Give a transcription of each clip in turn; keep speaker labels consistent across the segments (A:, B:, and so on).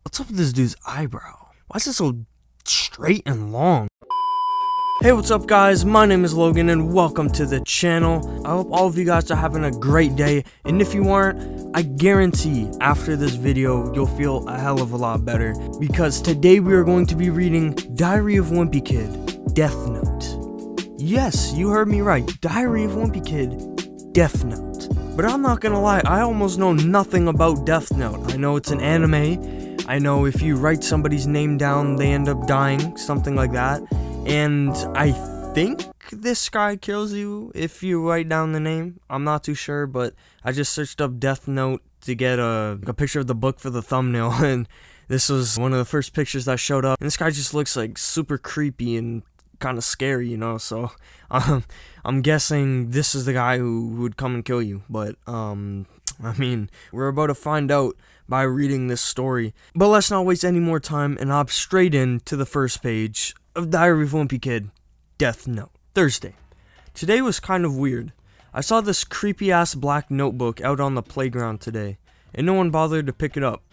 A: What's up with this dude's eyebrow? Why is it so straight and long? Hey, what's up guys? My name is Logan and welcome to the channel. I hope all of you guys are having a great day, and if you aren't, I guarantee after this video you'll feel a hell of a lot better, because today we are going to be reading Diary of Wimpy Kid, Death Note. Yes, you heard me right, Diary of Wimpy Kid, Death Note. But I'm not gonna lie, I almost know nothing about Death Note. I know it's an anime, I know if you write somebody's name down they end up dying, something like that. And I think this guy kills you if you write down the name. I'm not too sure, but I just searched up Death Note to get a picture of the book for the thumbnail, and this was one of the first pictures that showed up. And this guy just looks like super creepy and kind of scary, you know, so I'm guessing this is the guy who would come and kill you. But I mean, we're about to find out by reading this story. But let's not waste any more time and hop straight into the first page of Diary of Wimpy Kid, Death Note. Thursday. Today was kind of weird. I saw this creepy ass black notebook out on the playground today, and no one bothered to pick it up.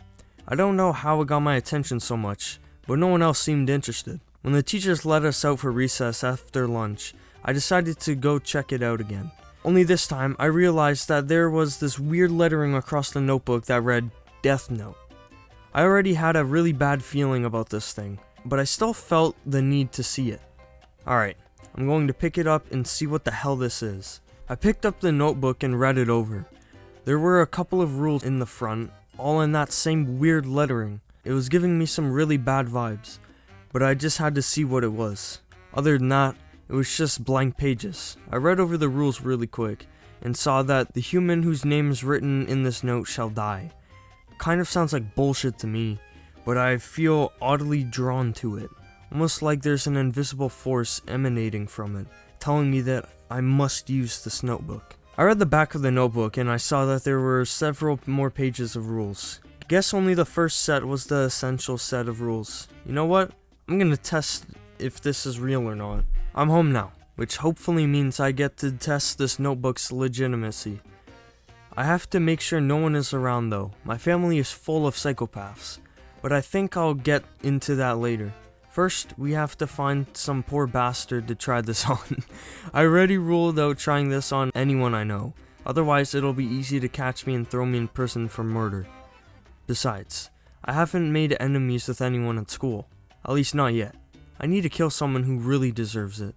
A: I don't know how it got my attention so much, but no one else seemed interested. When the teachers let us out for recess after lunch, I decided to go check it out again. Only this time, I realized that there was this weird lettering across the notebook that read, Death Note. I already had a really bad feeling about this thing, but I still felt the need to see it. Alright, I'm going to pick it up and see what the hell this is. I picked up the notebook and read it over. There were a couple of rules in the front, all in that same weird lettering. It was giving me some really bad vibes, but I just had to see what it was. Other than that, it was just blank pages. I read over the rules really quick, and saw that the human whose name is written in this note shall die. Kind of sounds like bullshit to me, but I feel oddly drawn to it, almost like there's an invisible force emanating from it, telling me that I must use this notebook. I read the back of the notebook and I saw that there were several more pages of rules. I guess only the first set was the essential set of rules. You know what? I'm gonna test if this is real or not. I'm home now, which hopefully means I get to test this notebook's legitimacy. I have to make sure no one is around though. My family is full of psychopaths. But I think I'll get into that later. First, we have to find some poor bastard to try this on. I already ruled out trying this on anyone I know. Otherwise, it'll be easy to catch me and throw me in prison for murder. Besides, I haven't made enemies with anyone at school. At least not yet. I need to kill someone who really deserves it.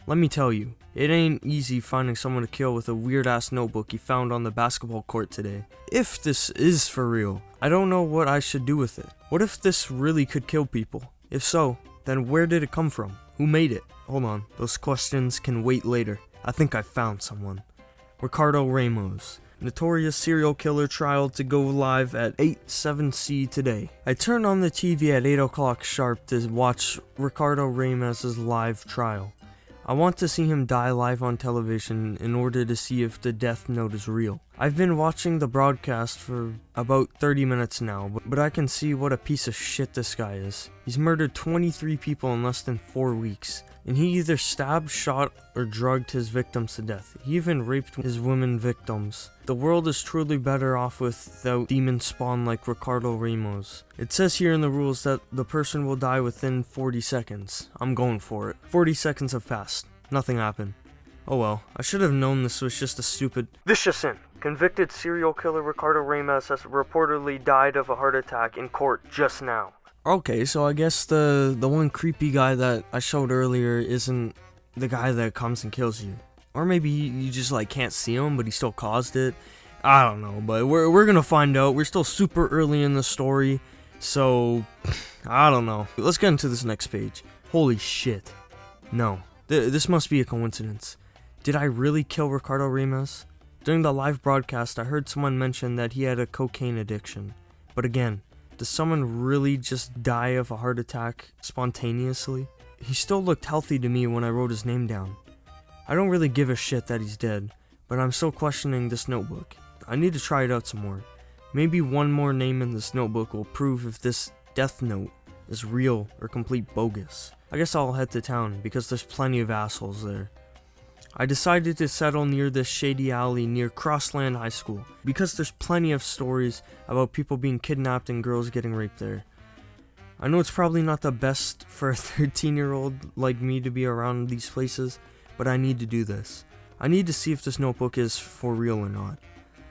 A: Let me tell you, it ain't easy finding someone to kill with a weird-ass notebook you found on the basketball court today. If this is for real, I don't know what I should do with it. What if this really could kill people? If so, then where did it come from? Who made it? Hold on, those questions can wait later. I think I found someone. Ricardo Ramos. Notorious serial killer trial to go live at 8/7C today. I turned on the TV at 8 o'clock sharp to watch Ricardo Ramos' live trial. I want to see him die live on television in order to see if the Death Note is real. I've been watching the broadcast for about 30 minutes now, but I can see what a piece of shit this guy is. He's murdered 23 people in less than 4 weeks, and he either stabbed, shot, or drugged his victims to death. He even raped his women victims. The world is truly better off without demon spawn like Ricardo Ramos. It says here in the rules that the person will die within 40 seconds. I'm going for it. 40 seconds have passed. Nothing happened. Oh well, I should have known this was just a stupid... This just in. Convicted serial killer Ricardo Ramos has reportedly died of a heart attack in court just now. Okay, so I guess the one creepy guy that I showed earlier isn't the guy that comes and kills you. Or maybe you just like can't see him, but he still caused it. I don't know, but we're gonna find out. We're still super early in the story, so I don't know. Let's get into this next page. Holy shit. No, this must be a coincidence. Did I really kill Ricardo Ramos? During the live broadcast, I heard someone mention that he had a cocaine addiction. But again, does someone really just die of a heart attack spontaneously? He still looked healthy to me when I wrote his name down. I don't really give a shit that he's dead, but I'm still questioning this notebook. I need to try it out some more. Maybe one more name in this notebook will prove if this Death Note is real or complete bogus. I guess I'll head to town because there's plenty of assholes there. I decided to settle near this shady alley near Crossland High School because there's plenty of stories about people being kidnapped and girls getting raped there. I know it's probably not the best for a 13-year-old like me to be around these places, but I need to do this. I need to see if this notebook is for real or not.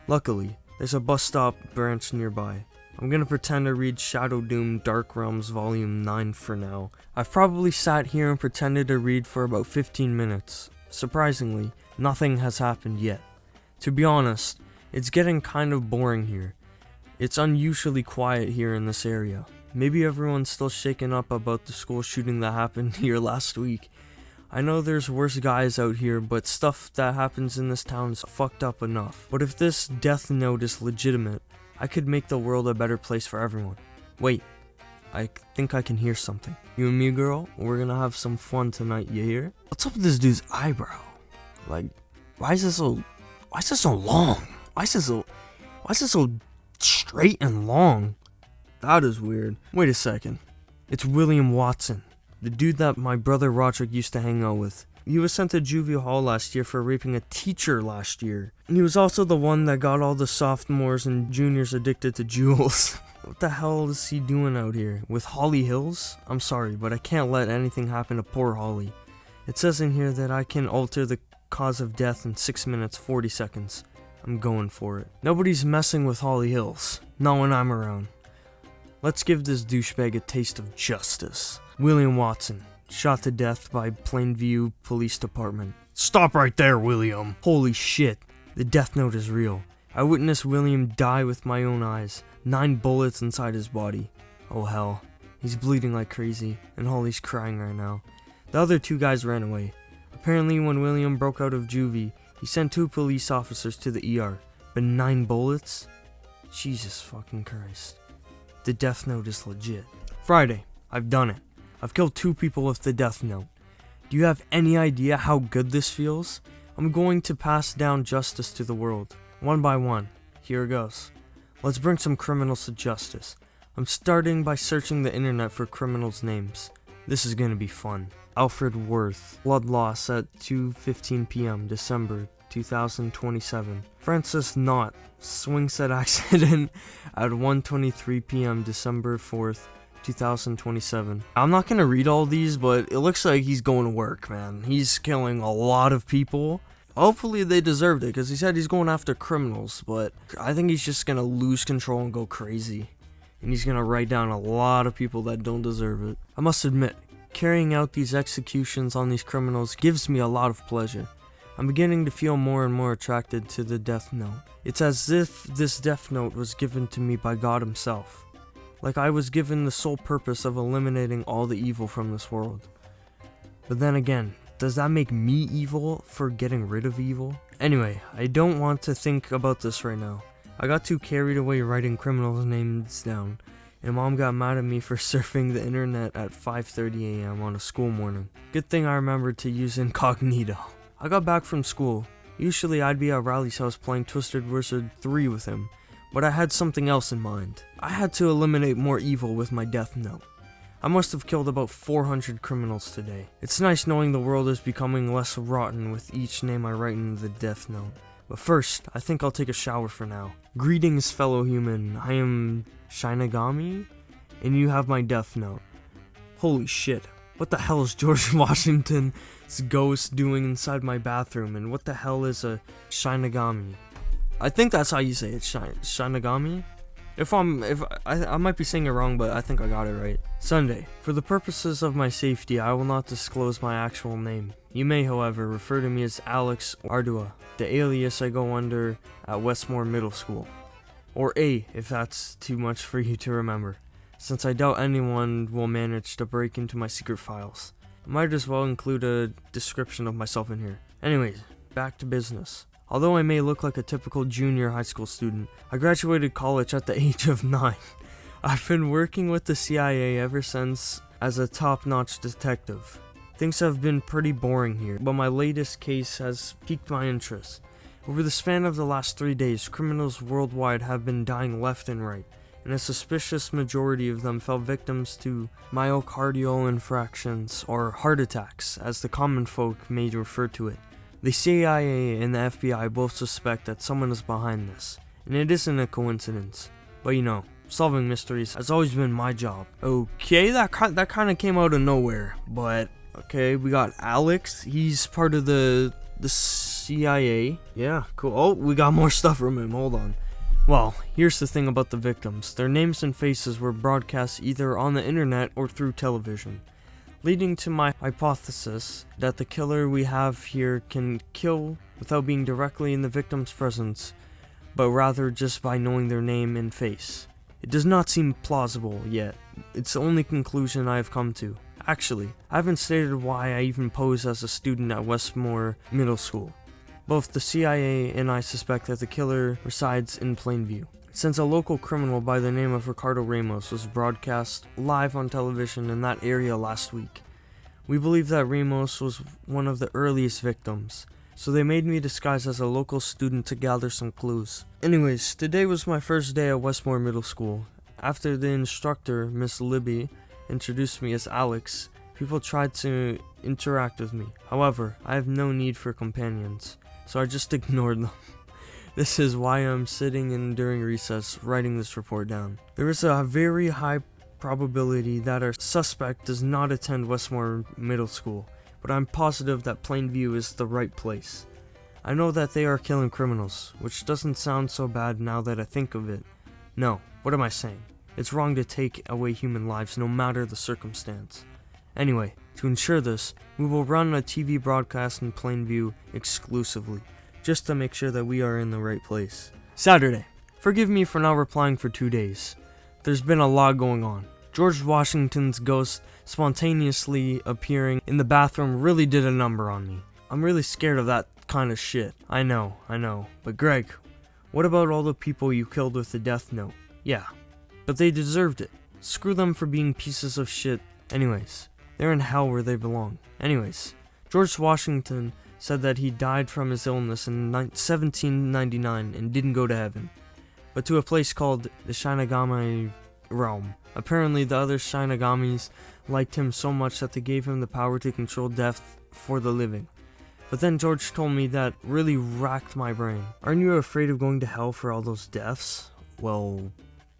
A: Luckily, there's a bus stop branch nearby. I'm gonna pretend to read Shadow Doom Dark Realms Volume 9 for now. I've probably sat here and pretended to read for about 15 minutes. Surprisingly, nothing has happened yet. To be honest, it's getting kind of boring here. It's unusually quiet here in this area. Maybe everyone's still shaken up about the school shooting that happened here last week. I know there's worse guys out here, but stuff that happens in this town is fucked up enough. But if this death note is legitimate, I could make the world a better place for everyone. Wait, I think I can hear something. You and me, girl, we're gonna have some fun tonight, you hear? What's up with this dude's eyebrow? Like, why is it so long? Why is it so straight and long? That is weird. Wait a second. It's William Watson, the dude that my brother Rodrick used to hang out with. He was sent to juvie hall last year for raping a teacher last year. And he was also the one that got all the sophomores and juniors addicted to jewels. What the hell is he doing out here? With Holly Hills? I'm sorry, but I can't let anything happen to poor Holly. It says in here that I can alter the cause of death in 6 minutes 40 seconds. I'm going for it. Nobody's messing with Holly Hills. Not when I'm around. Let's give this douchebag a taste of justice. William Watson, shot to death by Plainview Police Department. Stop right there, William. Holy shit, the death note is real. I witnessed William die with my own eyes. 9 bullets inside his body. Oh hell, he's bleeding like crazy, and Holly's crying right now. The other 2 guys ran away. Apparently when William broke out of juvie, he sent 2 police officers to the ER. But 9 bullets? Jesus fucking Christ. The death note is legit. Friday, I've done it. I've killed 2 people with the death note. Do you have any idea how good this feels? I'm going to pass down justice to the world, one by one. Here it goes. Let's bring some criminals to justice. I'm starting by searching the internet for criminals' names. This is gonna be fun. Alfred Worth, blood loss at 2:15 p.m. December 2027. Francis Knott, swing set accident at 1:23 p.m. December 4th, 2027. I'm not gonna read all these, but it looks like he's going to work, man. He's killing a lot of people. Hopefully they deserved it, because he said he's going after criminals, but I think he's just gonna lose control and go crazy. And he's gonna write down a lot of people that don't deserve it. I must admit, carrying out these executions on these criminals gives me a lot of pleasure. I'm beginning to feel more and more attracted to the death note. It's as if this death note was given to me by God himself. Like I was given the sole purpose of eliminating all the evil from this world. But then again, does that make me evil for getting rid of evil? Anyway, I don't want to think about this right now. I got too carried away writing criminals' names down, and mom got mad at me for surfing the internet at 5:30 a.m. on a school morning. Good thing I remembered to use incognito. I got back from school. Usually I'd be at Riley's house playing Twisted Wizard 3 with him, but I had something else in mind. I had to eliminate more evil with my death note. I must have killed about 400 criminals today. It's nice knowing the world is becoming less rotten with each name I write in the death note. But first, I think I'll take a shower for now. Greetings, fellow human. I am Shinigami, and you have my death note. Holy shit. What the hell is George Washington's ghost doing inside my bathroom, and what the hell is a Shinigami? I think that's how you say it, Shinigami? I might be saying it wrong, but I think I got it right. Sunday. For the purposes of my safety, I will not disclose my actual name. You may, however, refer to me as Alex Ardua, the alias I go under at Westmore Middle School. Or A, if that's too much for you to remember, since I doubt anyone will manage to break into my secret files. I might as well include a description of myself in here. Anyways, back to business. Although I may look like a typical junior high school student, I graduated college at the age of 9. I've been working with the CIA ever since as a top-notch detective. Things have been pretty boring here, but my latest case has piqued my interest. Over the span of the last 3 days, criminals worldwide have been dying left and right, and a suspicious majority of them fell victims to myocardial infarctions, or heart attacks, as the common folk may refer to it. The CIA and the FBI both suspect that someone is behind this, and it isn't a coincidence. But you know, Solving mysteries has always been my job. Okay, that kind of came out of nowhere, but okay, we got Alex. He's part of the CIA. Yeah, cool. Oh, we got more stuff from him. Hold on. Well, here's the thing about the victims. Their names and faces were broadcast either on the internet or through television, leading to my hypothesis that the killer we have here can kill without being directly in the victim's presence, but rather just by knowing their name and face. It does not seem plausible yet. It's the only conclusion I have come to. Actually, I haven't stated why I even pose as a student at Westmore Middle School. Both the CIA and I suspect that the killer resides in Plainview, since a local criminal by the name of Ricardo Ramos was broadcast live on television in that area last week. We believe that Ramos was one of the earliest victims, so they made me disguise as a local student to gather some clues. Anyways, today was my first day at Westmore Middle School. After the instructor, Miss Libby, introduced me as Alex, people tried to interact with me. However, I have no need for companions, so I just ignored them. This is why I'm sitting in during recess writing this report down. There is a very high probability that our suspect does not attend Westmore Middle School, but I'm positive that Plainview is the right place. I know that they are killing criminals, which doesn't sound so bad now that I think of it. No, what am I saying? It's wrong to take away human lives no matter the circumstance. Anyway, to ensure this, we will run a TV broadcast in Plainview exclusively, just to make sure that we are in the right place. Saturday. Forgive me for not replying for 2 days. There's been a lot going on. George Washington's ghost spontaneously appearing in the bathroom really did a number on me. I'm really scared of that kind of shit. I know. But Greg, what about all the people you killed with the death note? Yeah, but they deserved it. Screw them for being pieces of shit. Anyways, they're in hell where they belong. Anyways, George Washington said that he died from his illness in 1799 and didn't go to heaven, but to a place called the Shinigami realm. Apparently the other Shinigamis liked him so much that they gave him the power to control death for the living. But then George told me that really racked my brain. Aren't you afraid of going to hell for all those deaths? Well,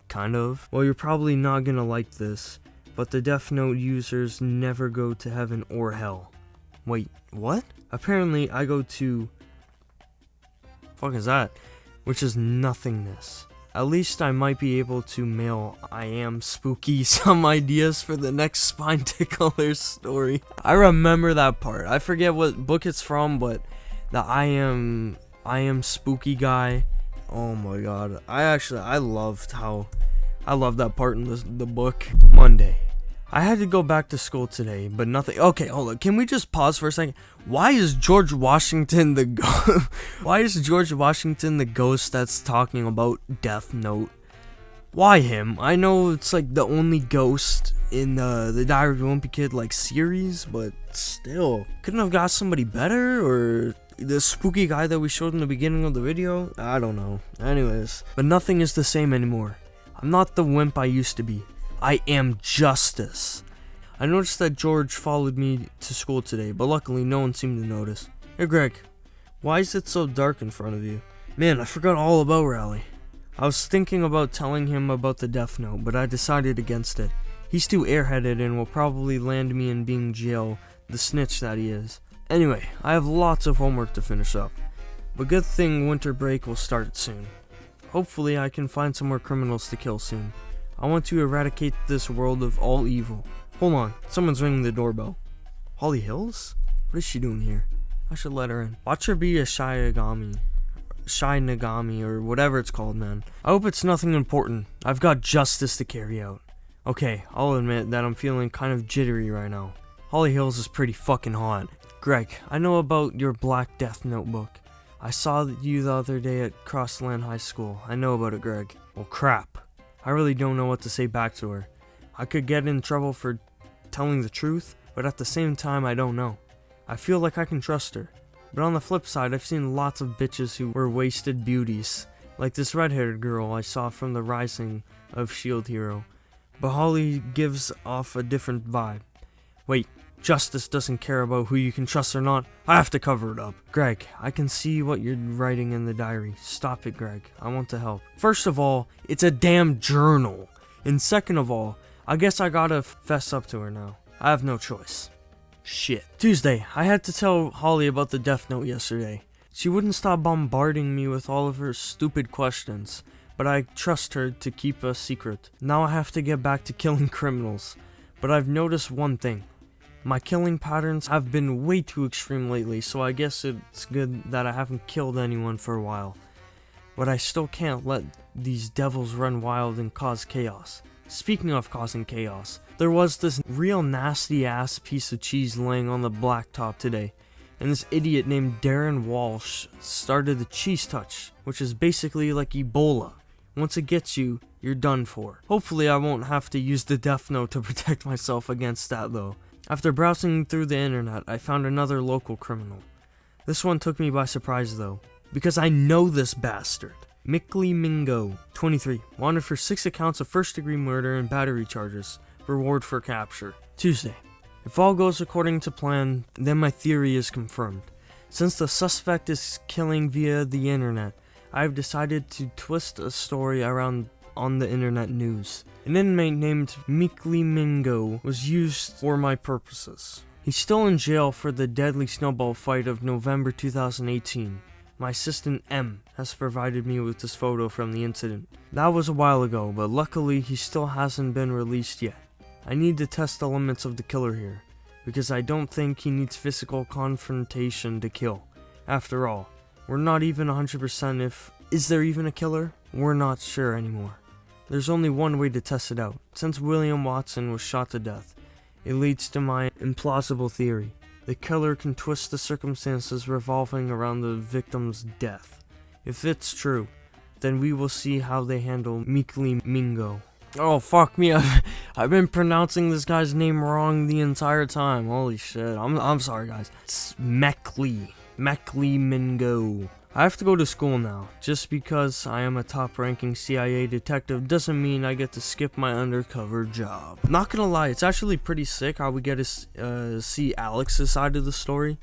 A: kind of. Well, you're probably not gonna like this, but the Death Note users never go to heaven or hell. Wait, what? Apparently I go to... fuck is that? Which is nothingness. At least I might be able to mail I Am Spooky some ideas for the next Spine Tickler story. I remember that part. I forget what book it's from, but the I Am Spooky guy. Oh my god. I loved that part in the book. Monday. I had to go back to school today, but nothing. Okay, hold on. Can we just pause for a second? Why is George Washington the ghost that's talking about Death Note? Why him? I know it's like the only ghost in the Diary of a Wimpy Kid like series, but still, couldn't have got somebody better, or the spooky guy that we showed in the beginning of the video? I don't know. Anyways, but nothing is the same anymore. I'm not the wimp I used to be. I am justice. I noticed that George followed me to school today, but luckily no one seemed to notice. Hey Greg, why is it so dark in front of you? Man, I forgot all about Rally. I was thinking about telling him about the Death Note, but I decided against it. He's too airheaded and will probably land me in being jail, the snitch that he is. Anyway, I have lots of homework to finish up, but good thing winter break will start soon. Hopefully I can find some more criminals to kill soon. I want to eradicate this world of all evil. Hold on, someone's ringing the doorbell. Holly Hills? What is she doing here? I should let her in. Watch her be a Shinigami, or whatever it's called, man. I hope it's nothing important. I've got justice to carry out. Okay, I'll admit that I'm feeling kind of jittery right now. Holly Hills is pretty fucking hot. Greg, I know about your Black Death Notebook. I saw you the other day at Crossland High School. I know about it, Greg. Well, crap. I really don't know what to say back to her. I could get in trouble for telling the truth, but at the same time I don't know. I feel like I can trust her. But on the flip side, I've seen lots of bitches who were wasted beauties, like this red-haired girl I saw from the Rising of S.H.I.E.L.D. Hero. But Holly gives off a different vibe. Wait, Justice doesn't care about who you can trust or not. I have to cover it up. Greg, I can see what you're writing in the diary. Stop it, Greg. I want to help. First of all, it's a damn journal. And second of all, I guess I gotta fess up to her now. I have no choice. Shit. Tuesday, I had to tell Holly about the death note yesterday. She wouldn't stop bombarding me with all of her stupid questions, but I trust her to keep a secret. Now I have to get back to killing criminals. But I've noticed one thing. My killing patterns have been way too extreme lately, so I guess it's good that I haven't killed anyone for a while. But I still can't let these devils run wild and cause chaos. Speaking of causing chaos, there was this real nasty ass piece of cheese laying on the blacktop today, and this idiot named Darren Walsh started the cheese touch, which is basically like Ebola. Once it gets you, you're done for. Hopefully I won't have to use the death note to protect myself against that though. After browsing through the internet, I found another local criminal. This one took me by surprise though, because I know this bastard. Mickley Mingo, 23, wanted for 6 accounts of first-degree murder and battery charges. Reward for capture. Tuesday. If all goes according to plan, then my theory is confirmed. Since the suspect is killing via the internet, I have decided to twist a story around on the internet news. An inmate named Mickley Mingo was used for my purposes. He's still in jail for the deadly snowball fight of November 2018. My assistant M has provided me with this photo from the incident. That was a while ago, but luckily he still hasn't been released yet. I need to test the limits of the killer here, because I don't think he needs physical confrontation to kill. After all, we're not even 100% if... Is there even a killer? We're not sure anymore. There's only one way to test it out. Since William Watson was shot to death, it leads to my implausible theory. The killer can twist the circumstances revolving around the victim's death. If it's true, then we will see how they handle Mickley Mingo. Oh fuck me, I've been pronouncing this guy's name wrong the entire time. Holy shit, I'm sorry guys. It's Mickley Mingo. I have to go to school now. Just because I am a top-ranking CIA detective doesn't mean I get to skip my undercover job. Not gonna lie, it's actually pretty sick how we get to see Alex's side of the story.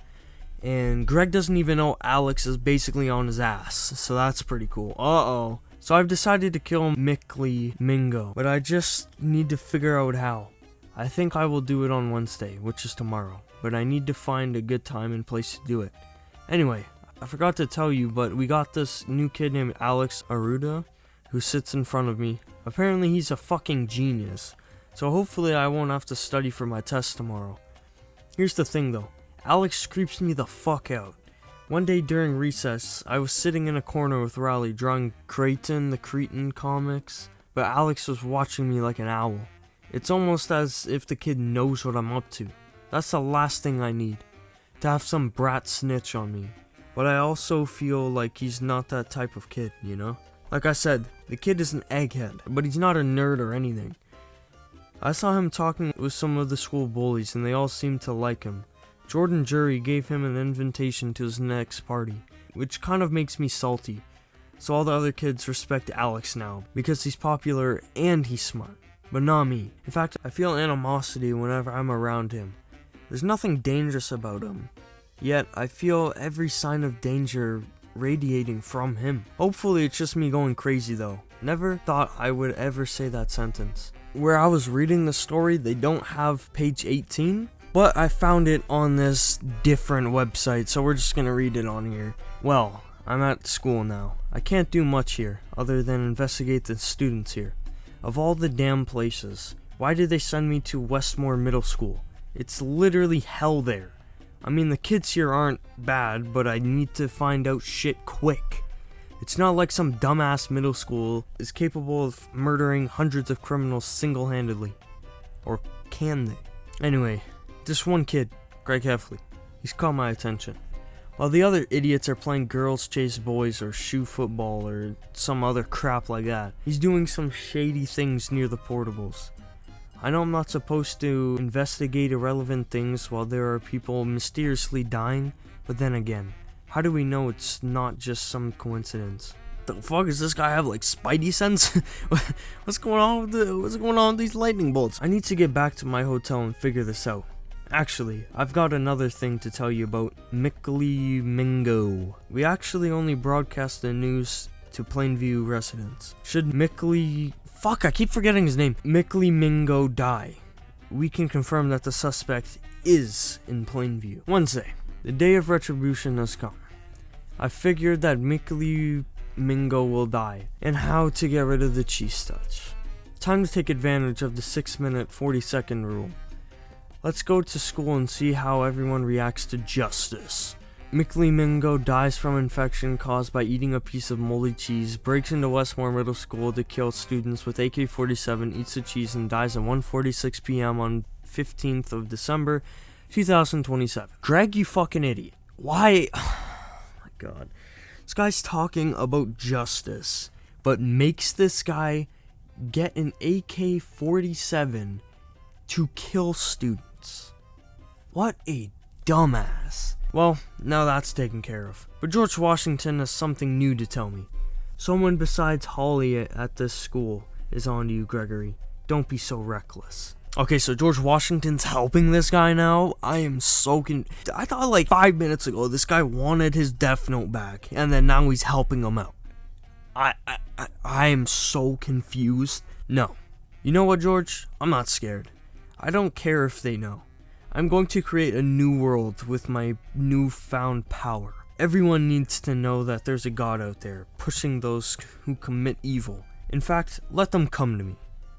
A: And Greg doesn't even know Alex is basically on his ass, so that's pretty cool. Uh-oh. So I've decided to kill Mickley Mingo, but I just need to figure out how. I think I will do it on Wednesday, which is tomorrow, but I need to find a good time and place to do it. Anyway, I forgot to tell you, but we got this new kid named Alex Aruda, who sits in front of me. Apparently he's a fucking genius, so hopefully I won't have to study for my test tomorrow. Here's the thing though, Alex creeps me the fuck out. One day during recess, I was sitting in a corner with Riley drawing Creighton the Cretan comics, but Alex was watching me like an owl. It's almost as if the kid knows what I'm up to. That's the last thing I need, to have some brat snitch on me. But I also feel like he's not that type of kid, you know? Like I said, the kid is an egghead, but he's not a nerd or anything. I saw him talking with some of the school bullies and they all seemed to like him. Jordan Jury gave him an invitation to his next party, which kind of makes me salty. So all the other kids respect Alex now, because he's popular and he's smart. But not me. In fact, I feel animosity whenever I'm around him. There's nothing dangerous about him. Yet, I feel every sign of danger radiating from him. Hopefully it's just me going crazy though. Never thought I would ever say that sentence. Where I was reading the story, they don't have page 18, but I found it on this different website, so we're just gonna read it on here. Well, I'm at school now. I can't do much here, other than investigate the students here. Of all the damn places, why did they send me to Westmore Middle School? It's literally hell there. I mean, the kids here aren't bad, but I need to find out shit quick. It's not like some dumbass middle school is capable of murdering hundreds of criminals single-handedly. Or can they? Anyway, this one kid, Greg Heffley, he's caught my attention. While the other idiots are playing girls chase boys or shoe football or some other crap like that, he's doing some shady things near the portables. I know I'm not supposed to investigate irrelevant things while there are people mysteriously dying, but then again, how do we know it's not just some coincidence? The fuck, does this guy have like spidey sense? What's going on with these lightning bolts? I need to get back to my hotel and figure this out. Actually, I've got another thing to tell you about Mickly Mingo. We actually only broadcast the news to Plainview residents. Should I keep forgetting his name. Mickly Mingo die, we can confirm that the suspect is in Plainview. Wednesday, the day of retribution has come. I figured that Mickly Mingo will die, and how to get rid of the cheese touch. Time to take advantage of the 6-minute 40-second rule. Let's go to school and see how everyone reacts to justice. Mickly Mingo dies from infection caused by eating a piece of moldy cheese, breaks into Westmore Middle School to kill students with AK-47, eats the cheese, and dies at 1:46 p.m. on 15th of December, 2027. Greg, you fucking idiot. Why? Oh my god. This guy's talking about justice, but makes this guy get an AK-47 to kill students. What a dumbass. Well, now that's taken care of. But George Washington has something new to tell me. Someone besides Holly at this school is on to you, Gregory. Don't be so reckless. Okay, so George Washington's helping this guy now? I am so I thought like 5 minutes ago this guy wanted his death note back, and then now he's helping him out. I am so confused. No. You know what, George? I'm not scared. I don't care if they know. I'm going to create a new world with my newfound power. Everyone needs to know that there's a God out there, pushing those who commit evil. In fact, let them come to me.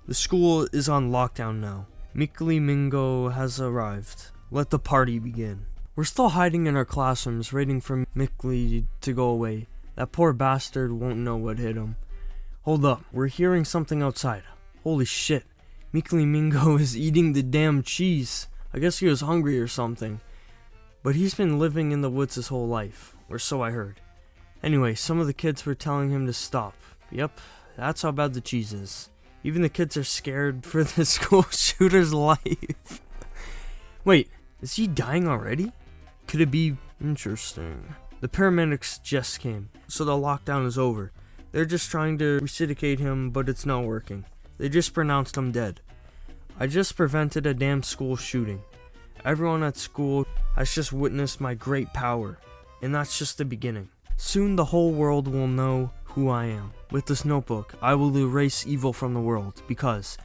A: The school is on lockdown now. Mickly Mingo has arrived. Let the party begin. We're still hiding in our classrooms, waiting for Mickly to go away. That poor bastard won't know what hit him. Hold up, we're hearing something outside. Holy shit, Mickly Mingo is eating the damn cheese. I guess he was hungry or something. But he's been living in the woods his whole life, or so I heard. Anyway, some of the kids were telling him to stop. Yep, that's how bad the cheese is. Even the kids are scared for the school shooter's life. Wait, is he dying already? Could it be interesting? The paramedics just came, so the lockdown is over. They're just trying to resuscitate him, but it's not working. They just pronounced him dead. I just prevented a damn school shooting. Everyone at school has just witnessed my great power, and that's just the beginning. Soon the whole world will know who I am. With this notebook, I will erase evil from the world, because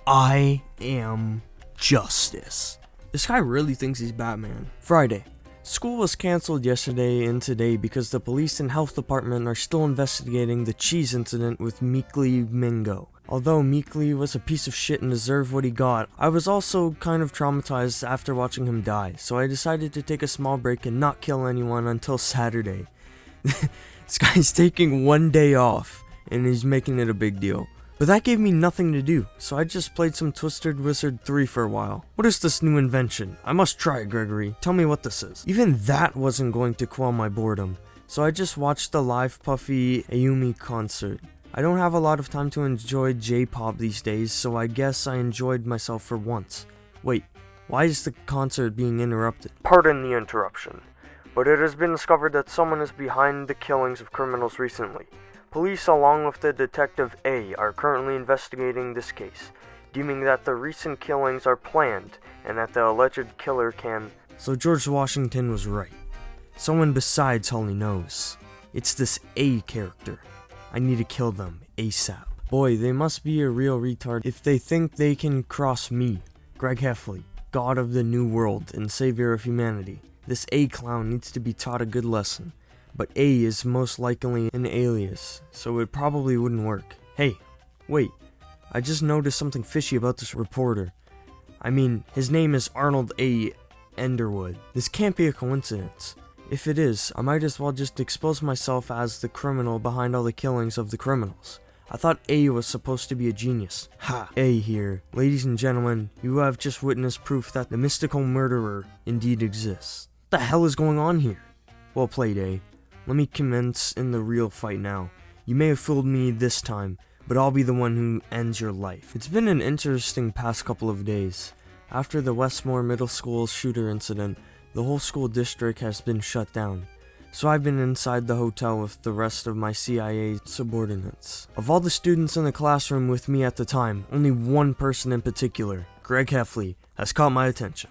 A: I am justice. This guy really thinks he's Batman. Friday. School was cancelled yesterday and today because the police and health department are still investigating the cheese incident with Mickly Mingo. Although Mickly was a piece of shit and deserved what he got, I was also kind of traumatized after watching him die, so I decided to take a small break and not kill anyone until Saturday. This guy's taking one day off, and he's making it a big deal. But that gave me nothing to do, so I just played some Twisted Wizard 3 for a while. What is this new invention? I must try it, Gregory. Tell me what this is. Even that wasn't going to quell my boredom, so I just watched the live Puffy Ayumi concert. I don't have a lot of time to enjoy J-pop these days, so I guess I enjoyed myself for once. Wait, why is the concert being interrupted? Pardon the interruption, but it has been discovered that someone is behind the killings of criminals recently. Police, along with the Detective A, are currently investigating this case, deeming that the recent killings are planned and that the alleged killer can... So George Washington was right. Someone besides Holly knows. It's this A character. I need to kill them ASAP. Boy, they must be a real retard if they think they can cross me, Greg Heffley, God of the New World and Savior of Humanity. This A clown needs to be taught a good lesson. But A is most likely an alias, so it probably wouldn't work. Hey, wait, I just noticed something fishy about this reporter. I mean, his name is Arnold A. Enderwood. This can't be a coincidence. If it is, I might as well just expose myself as the criminal behind all the killings of the criminals. I thought A was supposed to be a genius. Ha! A here. Ladies and gentlemen, you have just witnessed proof that the mystical murderer indeed exists. What the hell is going on here? Well played, A. Let me commence in the real fight now. You may have fooled me this time, but I'll be the one who ends your life. It's been an interesting past couple of days. After the Westmore Middle School shooter incident, the whole school district has been shut down. So I've been inside the hotel with the rest of my CIA subordinates. Of all the students in the classroom with me at the time, only one person in particular, Greg Heffley, has caught my attention.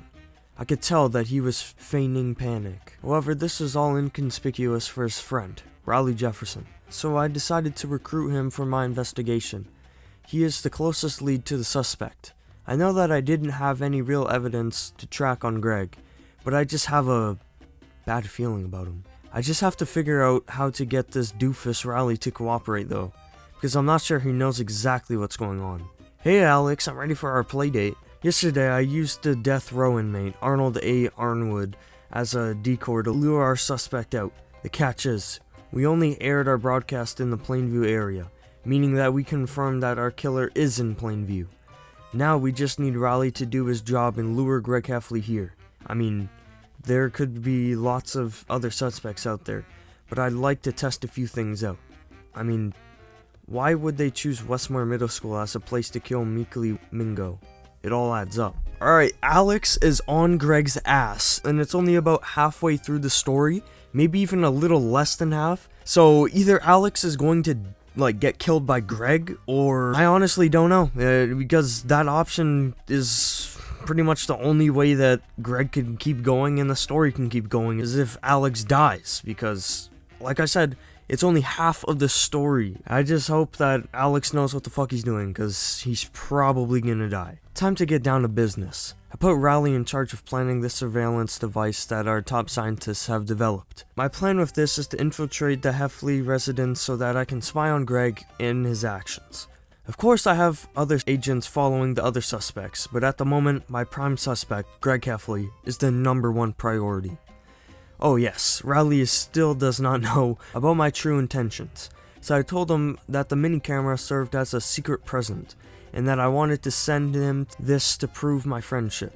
A: I could tell that he was feigning panic. However, this is all inconspicuous for his friend, Raleigh Jefferson. So I decided to recruit him for my investigation. He is the closest lead to the suspect. I know that I didn't have any real evidence to track on Greg, but I just have a bad feeling about him. I just have to figure out how to get this doofus Raleigh to cooperate though, because I'm not sure he knows exactly what's going on. Hey Alex, I'm ready for our playdate. Yesterday I used the death row inmate, Arnold A. Arnwood, as a decoy to lure our suspect out. The catch is, we only aired our broadcast in the Plainview area, meaning that we confirmed that our killer is in Plainview. Now we just need Raleigh to do his job and lure Greg Heffley here. I mean, there could be lots of other suspects out there, but I'd like to test a few things out. I mean, why would they choose Westmore Middle School as a place to kill Meekly Mingo? It all adds up. Alright, Alex is on Greg's ass, and it's only about halfway through the story, maybe even a little less than half. So either Alex is going to get killed by Greg, or I honestly don't know, because that option is pretty much the only way that Greg can keep going and the story can keep going, is if Alex dies, because like I said, it's only half of the story. I just hope that Alex knows what the fuck he's doing, because he's probably gonna die. Time to get down to business. I put Raleigh in charge of planning this surveillance device that our top scientists have developed. My plan with this is to infiltrate the Heffley residence so that I can spy on Greg and his actions. Of course, I have other agents following the other suspects, but at the moment, my prime suspect, Greg Heffley, is the #1 priority. Oh yes, Raleigh still does not know about my true intentions, so I told him that the mini camera served as a secret present, and that I wanted to send him this to prove my friendship.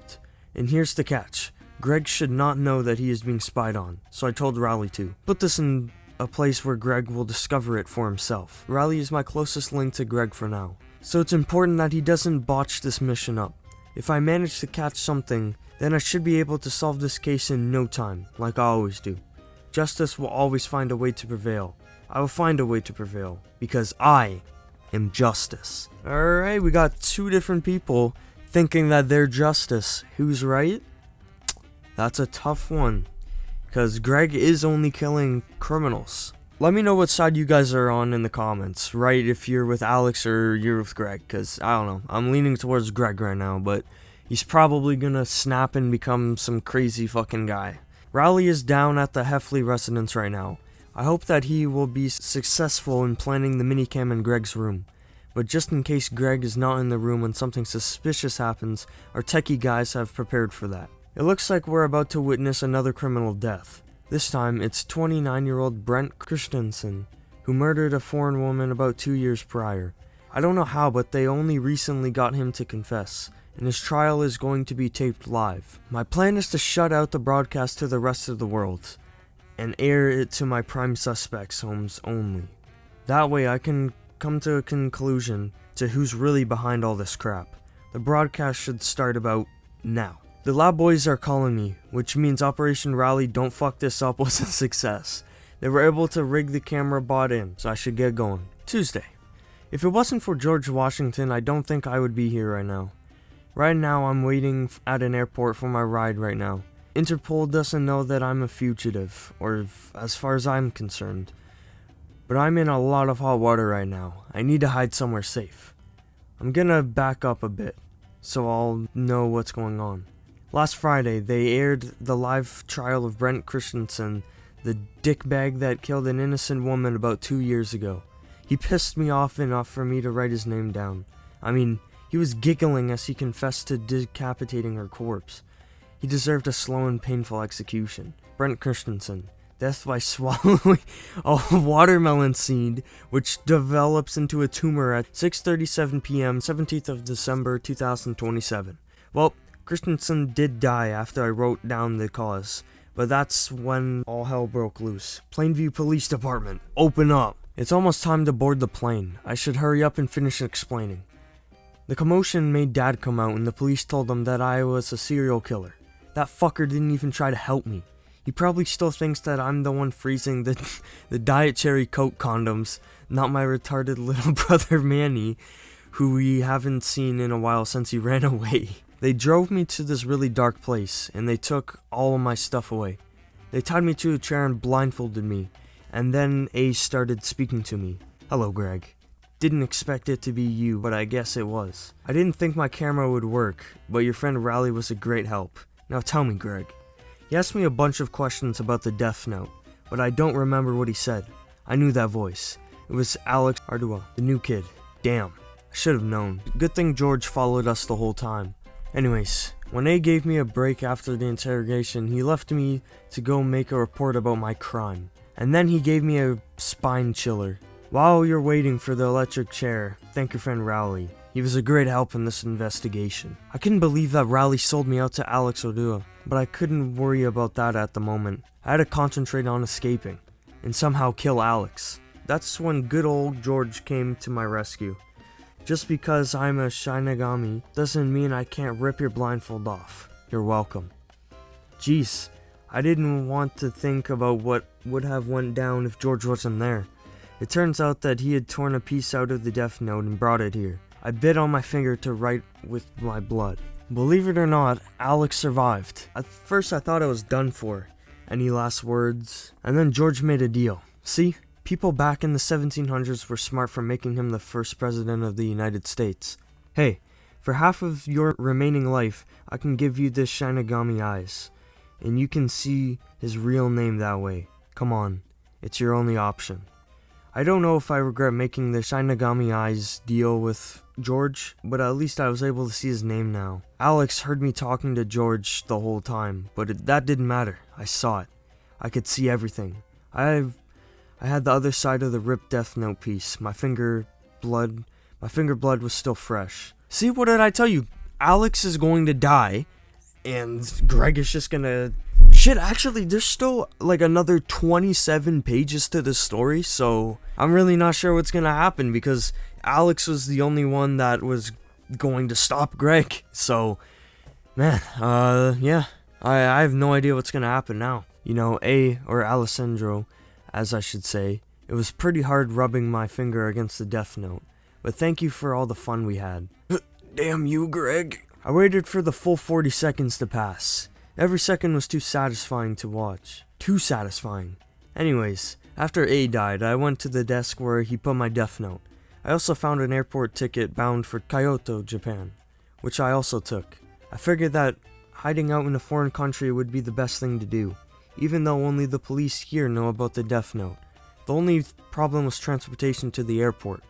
A: And here's the catch, Greg should not know that he is being spied on, so I told Raleigh to put this in a place where Greg will discover it for himself. Raleigh is my closest link to Greg for now, so it's important that he doesn't botch this mission up. If I manage to catch something, then I should be able to solve this case in no time, like I always do. Justice will always find a way to prevail. I will find a way to prevail, because I am justice. Alright, we got two different people thinking that they're justice. Who's right? That's a tough one, because Greg is only killing criminals. Let me know what side you guys are on in the comments, right? If you're with Alex or you're with Greg, because I don't know. I'm leaning towards Greg right now, but he's probably gonna snap and become some crazy fucking guy. Raleigh is down at the Heffley residence right now. I hope that he will be successful in planting the minicam in Greg's room. But just in case Greg is not in the room when something suspicious happens, our techie guys have prepared for that. It looks like we're about to witness another criminal death. This time, it's 29-year-old Brent Christensen, who murdered a foreign woman about 2 years prior. I don't know how, but they only recently got him to confess, and his trial is going to be taped live. My plan is to shut out the broadcast to the rest of the world, and air it to my prime suspects' homes only. That way I can come to a conclusion to who's really behind all this crap. The broadcast should start about now. The lab boys are calling me, which means Operation Raleigh Don't Fuck This Up was a success. They were able to rig the camera bot in, so I should get going. Tuesday. If it wasn't for George Washington, I don't think I would be here right now. Right now, I'm waiting at an airport for my ride right now. Interpol doesn't know that I'm a fugitive, or as far as I'm concerned. But I'm in a lot of hot water right now. I need to hide somewhere safe. I'm gonna back up a bit, so I'll know what's going on. Last Friday, they aired the live trial of Brent Christensen, the dickbag that killed an innocent woman about 2 years ago. He pissed me off enough for me to write his name down. I mean, he was giggling as he confessed to decapitating her corpse. He deserved a slow and painful execution. Brent Christensen, death by swallowing a watermelon seed, which develops into a tumor at 6:37 p.m. 17th of December 2027. Well, Christensen did die after I wrote down the cause, but that's when all hell broke loose. Plainview Police Department, open up! It's almost time to board the plane. I should hurry up and finish explaining. The commotion made Dad come out and the police told him that I was a serial killer. That fucker didn't even try to help me. He probably still thinks that I'm the one freezing the Diet Cherry Coke condoms, not my retarded little brother Manny, who we haven't seen in a while since he ran away. They drove me to this really dark place, and they took all of my stuff away. They tied me to a chair and blindfolded me, and then A started speaking to me. Hello, Greg. Didn't expect it to be you, but I guess it was. I didn't think my camera would work, but your friend Raleigh was a great help. Now tell me, Greg. He asked me a bunch of questions about the Death Note, but I don't remember what he said. I knew that voice. It was Alex Ardua, the new kid. Damn, I should have known. Good thing George followed us the whole time. Anyways, when A gave me a break after the interrogation, he left me to go make a report about my crime. And then he gave me a spine chiller. While you're waiting for the electric chair, thank your friend Rowley. He was a great help in this investigation. I couldn't believe that Rowley sold me out to Alex Odua, but I couldn't worry about that at the moment. I had to concentrate on escaping, and somehow kill Alex. That's when good old George came to my rescue. Just because I'm a Shinigami doesn't mean I can't rip your blindfold off. You're welcome. Jeez, I didn't want to think about what would have went down if George wasn't there. It turns out that he had torn a piece out of the Death Note and brought it here. I bit on my finger to write with my blood. Believe it or not, Alex survived. At first I thought I was done for. Any last words? And then George made a deal. See? People back in the 1700s were smart for making him the first president of the United States. Hey, for half of your remaining life, I can give you this Shinigami eyes. And you can see his real name that way. Come on, it's your only option. I don't know if I regret making the Shinigami eyes deal with George, but at least I was able to see his name now. Alex heard me talking to George the whole time, but that didn't matter. I saw it. I could see everything. I had the other side of the ripped Death Note piece. My finger blood was still fresh. See, what did I tell you? Alex is going to die, and Greg is just gonna... Shit, actually, there's still like another 27 pages to this story, so I'm really not sure what's gonna happen because Alex was the only one that was going to stop Greg. So, man, yeah, I have no idea what's gonna happen now. You know, or Alessandro, as I should say, it was pretty hard rubbing my finger against the Death Note, but thank you for all the fun we had. Damn you, Greg. I waited for the full 40 seconds to pass. Every second was too satisfying to watch. Too satisfying. Anyways, after A died, I went to the desk where he put my Death Note. I also found an airport ticket bound for Kyoto, Japan, which I also took. I figured that hiding out in a foreign country would be the best thing to do, even though only the police here know about the Death Note. The only problem was transportation to the airport.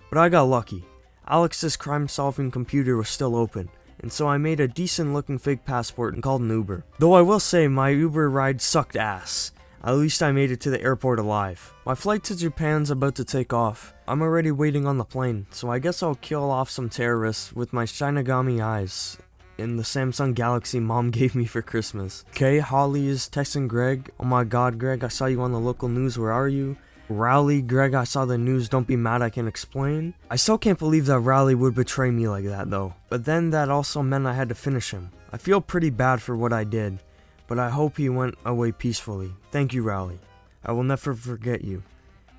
A: But I got lucky. Alex's crime-solving computer was still open, and so I made a decent-looking fake passport and called an Uber. Though I will say my Uber ride sucked ass. At least I made it to the airport alive. My flight to Japan's about to take off. I'm already waiting on the plane, so I guess I'll kill off some terrorists with my Shinigami eyes in the Samsung Galaxy mom gave me for Christmas. Okay, Holly is texting Greg. Oh my god, Greg, I saw you on the local news. Where are you? Rowley, Greg, I saw the news. Don't be mad, I can explain. I still can't believe that Rowley would betray me like that though. But then that also meant I had to finish him. I feel pretty bad for what I did, but I hope he went away peacefully. Thank you, Rowley. I will never forget you.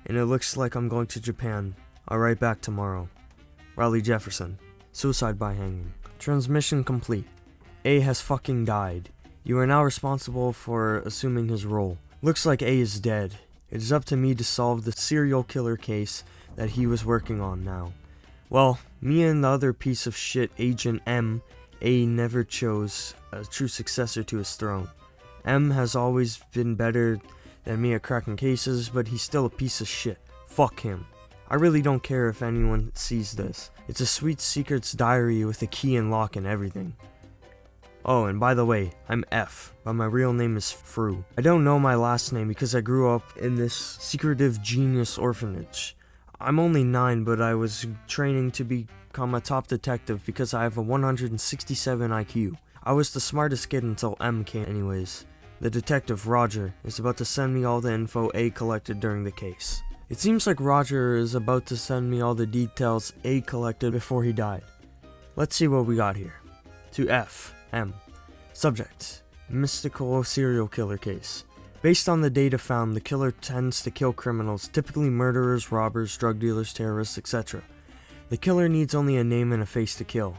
A: And it looks like I'm going to Japan. I'll write back tomorrow. Rowley Jefferson. Suicide by hanging. Transmission complete. A has fucking died. You are now responsible for assuming his role. Looks like A is dead. It is up to me to solve the serial killer case that he was working on now. Well, me and the other piece of shit, Agent M, A never chose a true successor to his throne. M has always been better than me at cracking cases, but he's still a piece of shit. Fuck him. I really don't care if anyone sees this. It's a sweet secrets diary with a key and lock and everything. Oh, and by the way, I'm F, but my real name is Fru. I don't know my last name because I grew up in this secretive genius orphanage. I'm only 9, but I was training to become a top detective because I have a 167 IQ. I was the smartest kid until M came anyways. The detective, Roger, is about to send me all the info A collected during the case. It seems like Roger is about to send me all the details A collected before he died. Let's see what we got here. To F. M. Subject: mystical serial killer case. Based on the data found, the killer tends to kill criminals, typically murderers, robbers, drug dealers, terrorists, etc. The killer needs only a name and a face to kill.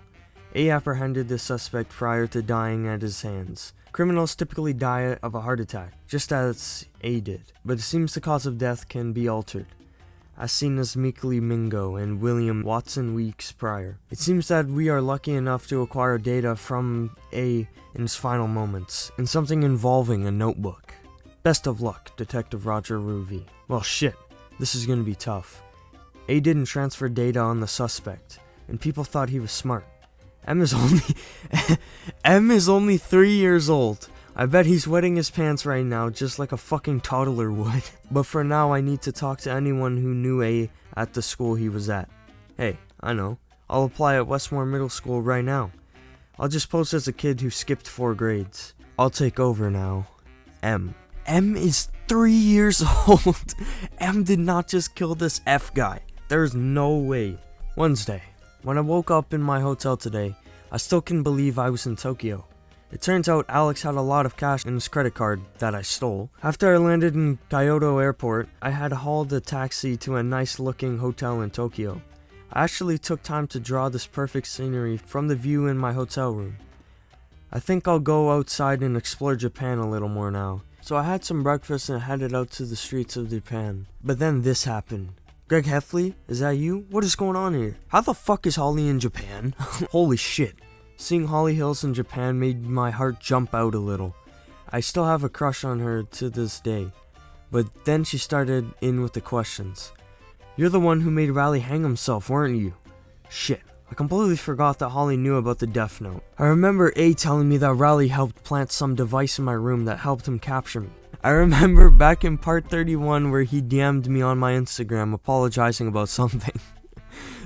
A: A apprehended the suspect prior to dying at his hands. Criminals typically die of a heart attack, just as A did, but it seems the cause of death can be altered, as seen as Meekly Mingo and William Watson weeks prior. It seems that we are lucky enough to acquire data from A in his final moments, in something involving a notebook. Best of luck, Detective Roger Ruby. Well shit, this is gonna be tough. A didn't transfer data on the suspect, and people thought he was smart. M is only 3 years old. I bet he's wetting his pants right now just like a fucking toddler would. But for now, I need to talk to anyone who knew A at the school he was at. Hey, I know. I'll apply at Westmore Middle School right now. I'll just post as a kid who skipped 4 grades. I'll take over now. M. M is 3 years old. M did not just kill this F guy. There's no way. Wednesday. When I woke up in my hotel today, I still couldn't believe I was in Tokyo. It turns out Alex had a lot of cash in his credit card that I stole. After I landed in Kyoto Airport, I had hauled a taxi to a nice looking hotel in Tokyo. I actually took time to draw this perfect scenery from the view in my hotel room. I think I'll go outside and explore Japan a little more now. So I had some breakfast and headed out to the streets of Japan. But then this happened. Greg Heffley, is that you? What is going on here? How the fuck is Holly in Japan? Holy shit. Seeing Holly Hills in Japan made my heart jump out a little. I still have a crush on her to this day. But then she started in with the questions. You're the one who made Riley hang himself, weren't you? Shit. I completely forgot that Holly knew about the death note. I remember A telling me that Riley helped plant some device in my room that helped him capture me. I remember back in part 31 where he DM'd me on my Instagram apologizing about something.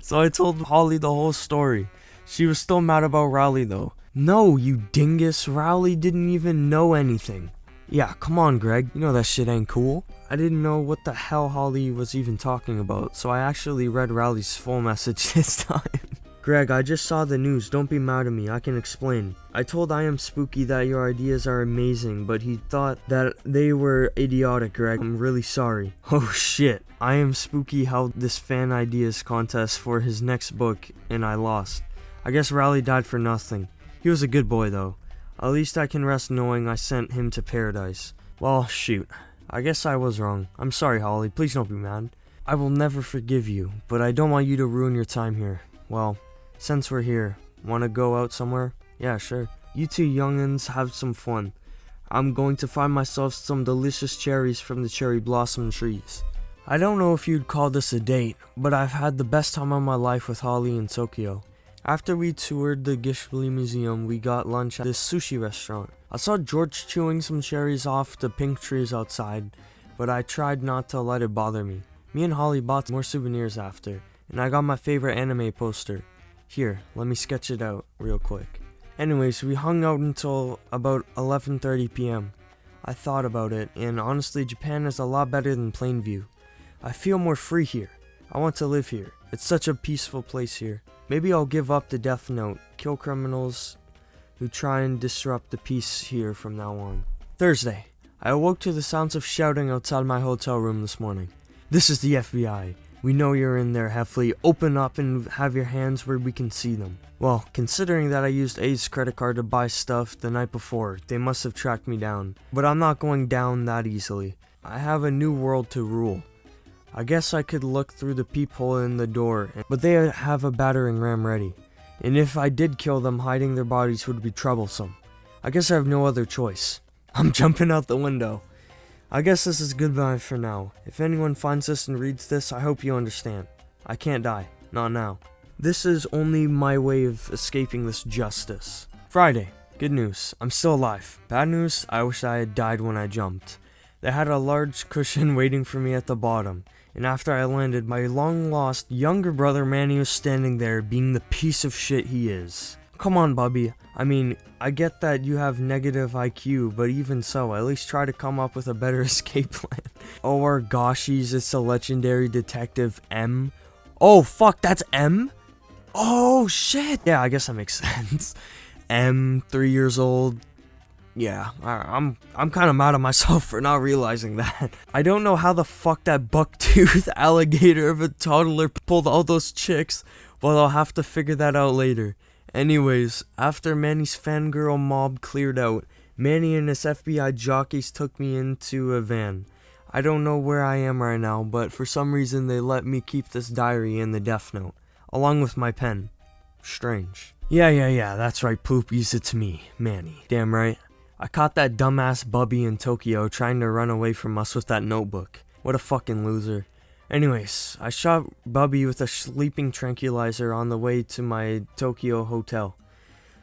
A: So I told Holly the whole story. She was still mad about Rowley though. No, you dingus, Rowley didn't even know anything. Yeah, come on Greg, you know that shit ain't cool. I didn't know what the hell Holly was even talking about, so I actually read Rowley's full message this time. Greg, I just saw the news, don't be mad at me, I can explain. I told I Am Spooky that your ideas are amazing, but he thought that they were idiotic, Greg. I'm really sorry. Oh shit, I Am Spooky held this fan ideas contest for his next book, and I lost. I guess Rowley died for nothing. He was a good boy though. At least I can rest knowing I sent him to paradise. Well, shoot. I guess I was wrong. I'm sorry, Holly, please don't be mad. I will never forgive you, but I don't want you to ruin your time here. Well, since we're here, wanna go out somewhere? Yeah, sure. You two youngins have some fun. I'm going to find myself some delicious cherries from the cherry blossom trees. I don't know if you'd call this a date, but I've had the best time of my life with Holly in Tokyo. After we toured the Ghibli Museum, we got lunch at this sushi restaurant. I saw George chewing some cherries off the pink trees outside, but I tried not to let it bother me. Me and Holly bought more souvenirs after, and I got my favorite anime poster. Here, let me sketch it out real quick. Anyways, we hung out until about 11:30 p.m. I thought about it, and honestly, Japan is a lot better than Plainview. I feel more free here. I want to live here. It's such a peaceful place here. Maybe I'll give up the death note, kill criminals who try and disrupt the peace here from now on. Thursday. I awoke to the sounds of shouting outside my hotel room this morning. This is the FBI. We know you're in there, Heffley. Open up and have your hands where we can see them. Well, considering that I used A's credit card to buy stuff the night before, they must have tracked me down. But I'm not going down that easily. I have a new world to rule. I guess I could look through the peephole in the door, but they have a battering ram ready. And if I did kill them, hiding their bodies would be troublesome. I guess I have no other choice. I'm jumping out the window. I guess this is goodbye for now. If anyone finds this and reads this, I hope you understand. I can't die. Not now. This is only my way of escaping this justice. Friday. Good news. I'm still alive. Bad news. I wish I had died when I jumped. They had a large cushion waiting for me at the bottom. And after I landed, my long-lost younger brother Manny was standing there being the piece of shit he is. Come on, Bubby. I mean, I get that you have negative IQ, but even so, at least try to come up with a better escape plan. Oh, our goshies, it's the legendary detective M. Oh, fuck, that's M? Oh, shit. Yeah, I guess that makes sense. M, 3 years old. Yeah, I'm kind of mad at myself for not realizing that. I don't know how the fuck that buck-toothed alligator of a toddler pulled all those chicks, but I'll have to figure that out later. Anyways, after Manny's fangirl mob cleared out, Manny and his FBI jockeys took me into a van. I don't know where I am right now, but for some reason they let me keep this diary and the death note, along with my pen. Strange. Yeah, that's right, poopies, it's me, Manny. Damn right. I caught that dumbass Bubby in Tokyo trying to run away from us with that notebook. What a fucking loser. Anyways, I shot Bubby with a sleeping tranquilizer on the way to my Tokyo hotel,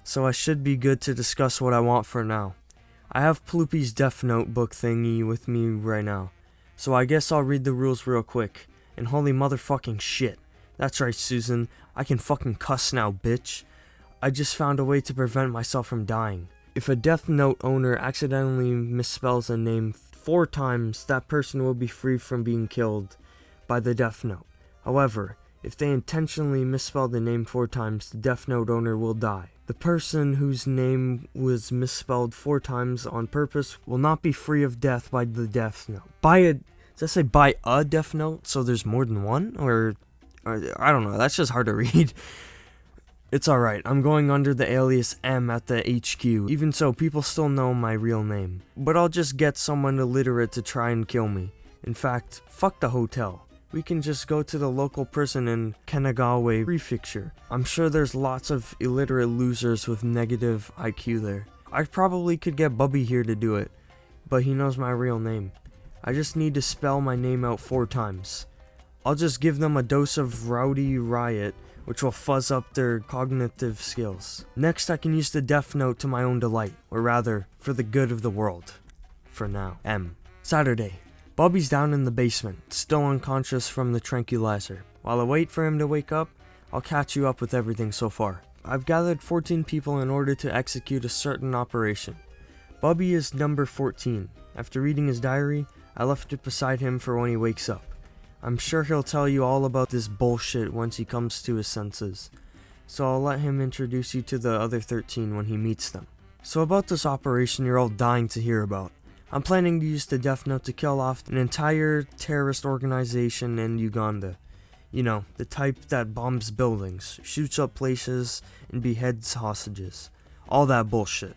A: so I should be good to discuss what I want for now. I have Ploopy's death notebook thingy with me right now, so I guess I'll read the rules real quick. And holy motherfucking shit. That's right, Susan, I can fucking cuss now, bitch. I just found a way to prevent myself from dying. If a death note owner accidentally misspells a name 4 times, that person will be free from being killed by the death note. However, if they intentionally misspell the name 4 times, the death note owner will die. The person whose name was misspelled 4 times on purpose will not be free of death by the death note. Does that say by a death note? So there's more than one? Or I don't know, that's just hard to read. It's alright, I'm going under the alias M at the HQ. Even so, people still know my real name. But I'll just get someone illiterate to try and kill me. In fact, fuck the hotel. We can just go to the local prison in Kanagawa Prefecture. I'm sure there's lots of illiterate losers with negative IQ there. I probably could get Bubby here to do it, but he knows my real name. I just need to spell my name out 4 times. I'll just give them a dose of Rowdy Riot, which will fuzz up their cognitive skills. Next, I can use the death note to my own delight, or rather, for the good of the world. For now. M. Saturday. Bubby's down in the basement, still unconscious from the tranquilizer. While I wait for him to wake up, I'll catch you up with everything so far. I've gathered 14 people in order to execute a certain operation. Bubby is number 14. After reading his diary, I left it beside him for when he wakes up. I'm sure he'll tell you all about this bullshit once he comes to his senses, so I'll let him introduce you to the other 13 when he meets them. So about this operation you're all dying to hear about. I'm planning to use the death note to kill off an entire terrorist organization in Uganda. You know, the type that bombs buildings, shoots up places, and beheads hostages. All that bullshit.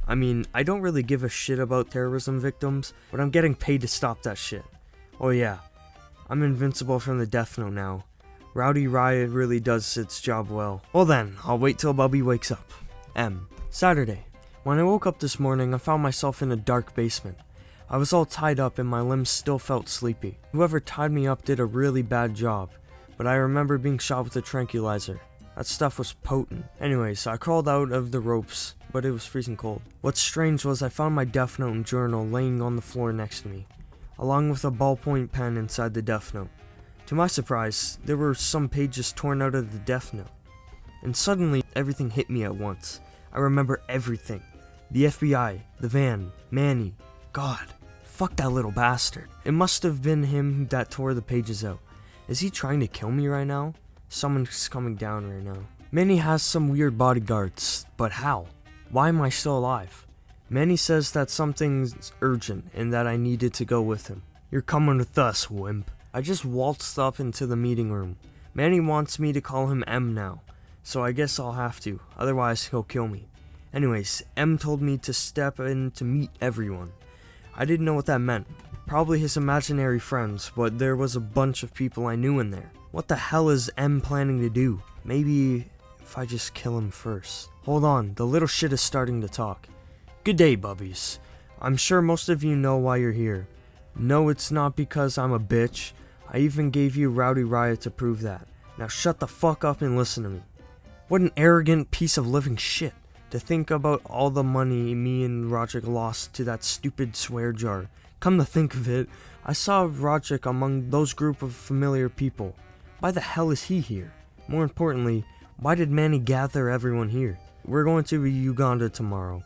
A: I mean, I don't really give a shit about terrorism victims, but I'm getting paid to stop that shit. Oh yeah, I'm invincible from the death note now. Rowdy Riot really does its job well. Well then, I'll wait till Bubby wakes up. M. Saturday. When I woke up this morning, I found myself in a dark basement. I was all tied up and my limbs still felt sleepy. Whoever tied me up did a really bad job, but I remember being shot with a tranquilizer. That stuff was potent. Anyways, I crawled out of the ropes, but it was freezing cold. What's strange was I found my death note and journal laying on the floor next to me, along with a ballpoint pen inside the death note. To my surprise, there were some pages torn out of the death note. And suddenly, everything hit me at once. I remember everything. The FBI, the van, Manny. God, fuck that little bastard. It must have been him that tore the pages out. Is he trying to kill me right now? Someone's coming down right now. Manny has some weird bodyguards, but how? Why am I still alive? Manny says that something's urgent and that I needed to go with him. You're coming with us, wimp. I just waltzed up into the meeting room. Manny wants me to call him M now, so I guess I'll have to, otherwise he'll kill me. Anyways, M told me to step in to meet everyone. I didn't know what that meant. Probably his imaginary friends, but there was a bunch of people I knew in there. What the hell is M planning to do? Maybe if I just kill him first. Hold on, the little shit is starting to talk. Good day, bubbies. I'm sure most of you know why you're here. No, it's not because I'm a bitch. I even gave you Rowdy Riot to prove that. Now shut the fuck up and listen to me. What an arrogant piece of living shit. To think about all the money me and Rodrick lost to that stupid swear jar. Come to think of it, I saw Rodrick among those group of familiar people. Why the hell is he here? More importantly, why did Manny gather everyone here? We're going to Uganda tomorrow.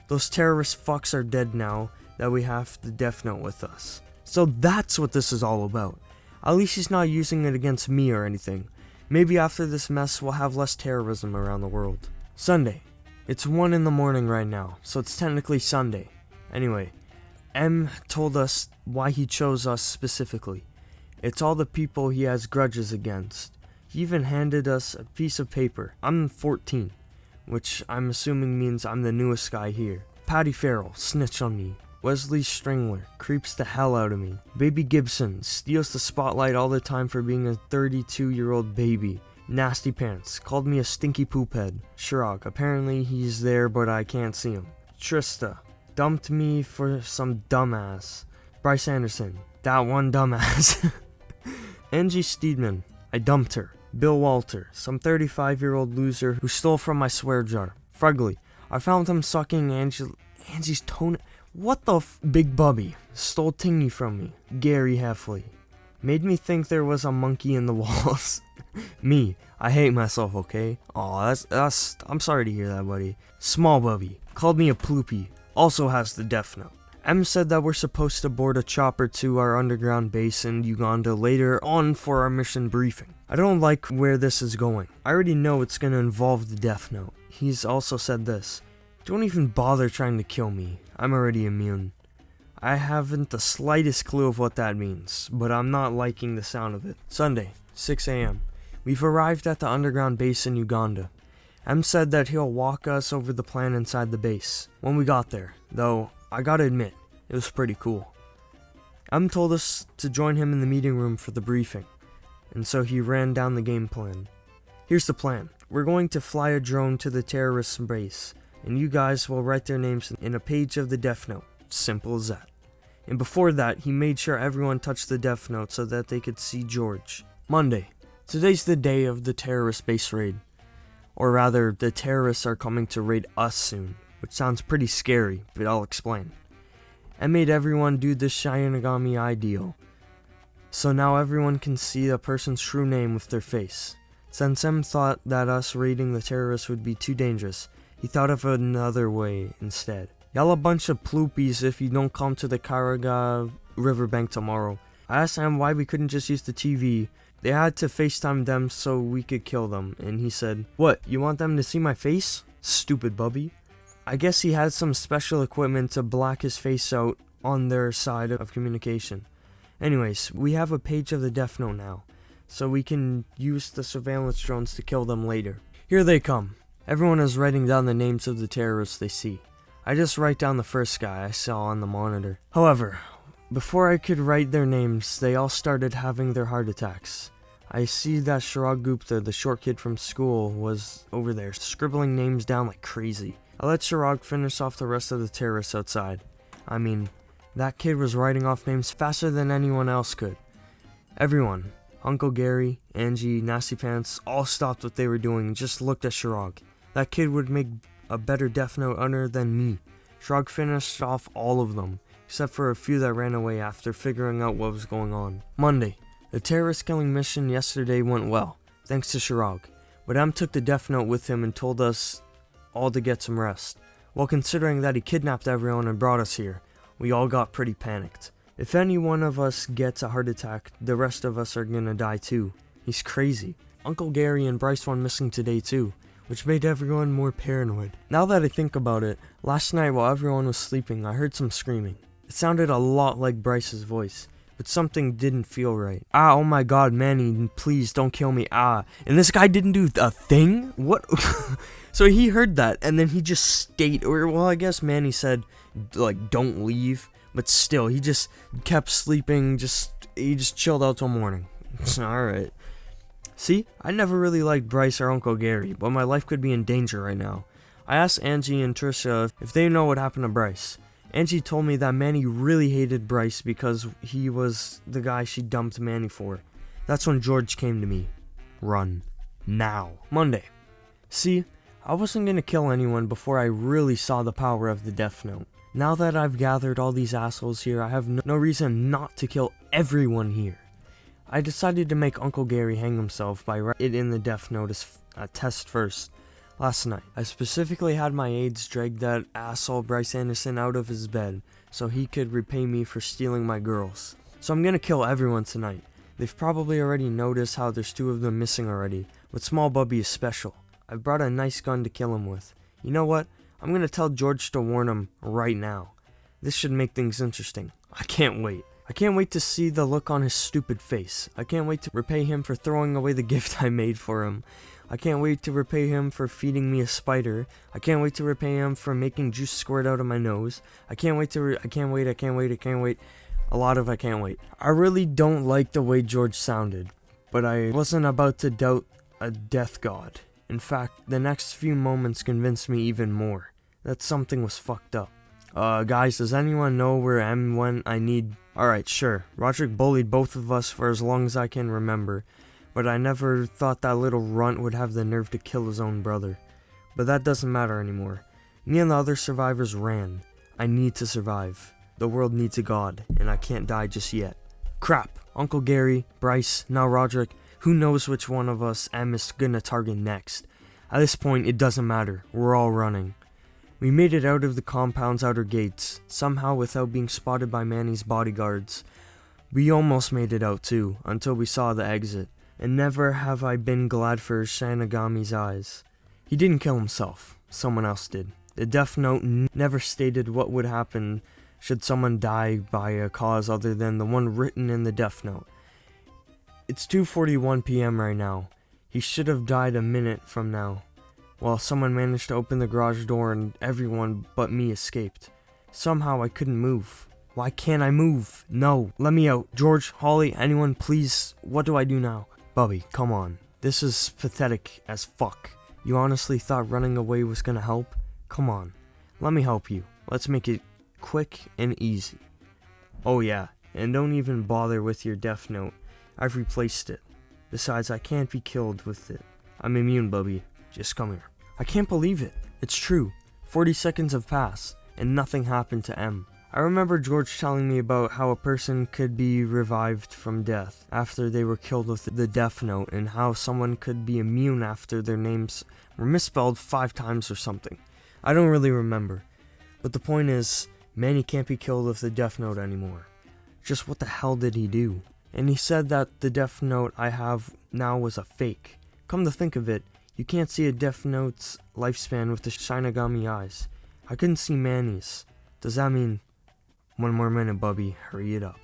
A: Those terrorist fucks are dead now that we have the death note with us. So that's what this is all about. At least he's not using it against me or anything. Maybe after this mess we'll have less terrorism around the world. Sunday. It's 1 in the morning right now, so it's technically Sunday. Anyway, M told us why he chose us specifically. It's all the people he has grudges against. He even handed us a piece of paper. I'm 14. which I'm assuming means I'm the newest guy here. Patty Farrell, snitch on me. Wesley Stringler, creeps the hell out of me. Baby Gibson, steals the spotlight all the time for being a 32-year-old baby. Nasty Pants, called me a stinky poop head. Shirag, apparently he's there but I can't see him. Trista, dumped me for some dumbass. Bryce Anderson, that one dumbass. Angie Steedman, I dumped her. Bill Walter, some 35-year-old loser who stole from my swear jar. Frugly, I found him sucking Angie's tone. What the Big Bubby, stole Tingy from me. Gary Heffley, made me think there was a monkey in the walls. Me, I hate myself, okay? Aw, I'm sorry to hear that, buddy. Small Bubby, called me a ploopy, also has the death note. M said that we're supposed to board a chopper to our underground base in Uganda later on for our mission briefing. I don't like where this is going. I already know it's gonna involve the death note. He's also said this: don't even bother trying to kill me. I'm already immune. I haven't the slightest clue of what that means, but I'm not liking the sound of it. Sunday, 6 a.m. We've arrived at the underground base in Uganda. M said that he'll walk us over the plan inside the base. When we got there, though, I gotta admit, it was pretty cool. M told us to join him in the meeting room for the briefing, and so he ran down the game plan. Here's the plan. We're going to fly a drone to the terrorists' base, and you guys will write their names in a page of the death note. Simple as that. And before that, he made sure everyone touched the death note so that they could see George. Monday. Today's the day of the terrorist base raid. Or rather, the terrorists are coming to raid us soon, which sounds pretty scary, but I'll explain. I made everyone do this Shinigami ideal, so now everyone can see a person's true name with their face. Since M thought that us raiding the terrorists would be too dangerous, he thought of another way instead. Y'all a bunch of ploopies if you don't come to the Karaga riverbank tomorrow. I asked him why we couldn't just use the TV. They had to FaceTime them so we could kill them, and he said, "What, you want them to see my face? Stupid Bubby." I guess he had some special equipment to black his face out on their side of communication. Anyways, we have a page of the death note now, so we can use the surveillance drones to kill them later. Here they come. Everyone is writing down the names of the terrorists they see. I just write down the first guy I saw on the monitor. However, before I could write their names, they all started having their heart attacks. I see that Shirag Gupta, the short kid from school, was over there, scribbling names down like crazy. I let Shirag finish off the rest of the terrorists outside. I mean, that kid was writing off names faster than anyone else could. Everyone, Uncle Gary, Angie, Nasty Pants, all stopped what they were doing and just looked at Shirag. That kid would make a better death note hunter than me. Shirag finished off all of them, except for a few that ran away after figuring out what was going on. Monday. The terrorist killing mission yesterday went well, thanks to Shirag, but M took the death note with him and told us all to get some rest. Well, considering that he kidnapped everyone and brought us here, we all got pretty panicked. If any one of us gets a heart attack, the rest of us are gonna die too. He's crazy. Uncle Gary and Bryce went missing today too, which made everyone more paranoid. Now that I think about it, last night while everyone was sleeping, I heard some screaming. It sounded a lot like Bryce's voice, but something didn't feel right. Oh my god, Manny, please don't kill me, and this guy didn't do a thing? What? So he heard that, and then he just stayed, or well, I guess Manny said, like, don't leave, but still, he just kept sleeping, he just chilled out till morning. Alright. See, I never really liked Bryce or Uncle Gary, but my life could be in danger right now. I asked Angie and Trisha if they know what happened to Bryce. Angie told me that Manny really hated Bryce because he was the guy she dumped Manny for. That's when George came to me. Run. Now. Monday. See, I wasn't gonna kill anyone before I really saw the power of the death note. Now that I've gathered all these assholes here, I have no reason not to kill everyone here. I decided to make Uncle Gary hang himself by writing it in the death note as a test first. Last night, I specifically had my aides drag that asshole Bryce Anderson out of his bed so he could repay me for stealing my girls. So I'm gonna kill everyone tonight. They've probably already noticed how there's 2 of them missing already, but Small Bubby is special. I brought a nice gun to kill him with. You know what? I'm gonna tell George to warn him right now. This should make things interesting. I can't wait. I can't wait to see the look on his stupid face. I can't wait to repay him for throwing away the gift I made for him. I can't wait to repay him for feeding me a spider. I can't wait to repay him for making juice squirt out of my nose. I can't wait. I can't wait. A lot of I can't wait. I really don't like the way George sounded, but I wasn't about to doubt a death god. In fact, the next few moments convinced me even more that something was fucked up. Guys, does anyone know where M went? I need... Alright, sure. Rodrick bullied both of us for as long as I can remember, but I never thought that little runt would have the nerve to kill his own brother. But that doesn't matter anymore. Me and the other survivors ran. I need to survive. The world needs a god, and I can't die just yet. Crap. Uncle Gary, Bryce, now Rodrick. Who knows which one of us M is gonna target next? At this point, it doesn't matter. We're all running. We made it out of the compound's outer gates, somehow without being spotted by Manny's bodyguards. We almost made it out too, until we saw the exit, and never have I been glad for Shinigami's eyes. He didn't kill himself, someone else did. The Death Note never stated what would happen should someone die by a cause other than the one written in the Death Note. It's 2:41 p.m. right now. He should have died a minute from now. Well, someone managed to open the garage door and everyone but me escaped. Somehow I couldn't move. Why can't I move? No, let me out. George, Holly, anyone, please. What do I do now? Bubby, come on. This is pathetic as fuck. You honestly thought running away was gonna help? Come on. Let me help you. Let's make it quick and easy. Oh yeah, and don't even bother with your Death Note. I've replaced it. Besides, I can't be killed with it. I'm immune, Bubby. Just come here. I can't believe it. It's true. 40 seconds have passed, and nothing happened to M. I remember George telling me about how a person could be revived from death after they were killed with the Death Note, and how someone could be immune after their names were misspelled 5 times or something. I don't really remember. But the point is, Manny can't be killed with the Death Note anymore. Just what the hell did he do? And he said that the Death Note I have now was a fake. Come to think of it, you can't see a Death Note's lifespan with the Shinigami eyes. I couldn't see Manny's. Does that mean... One more minute, Bubby. Hurry it up.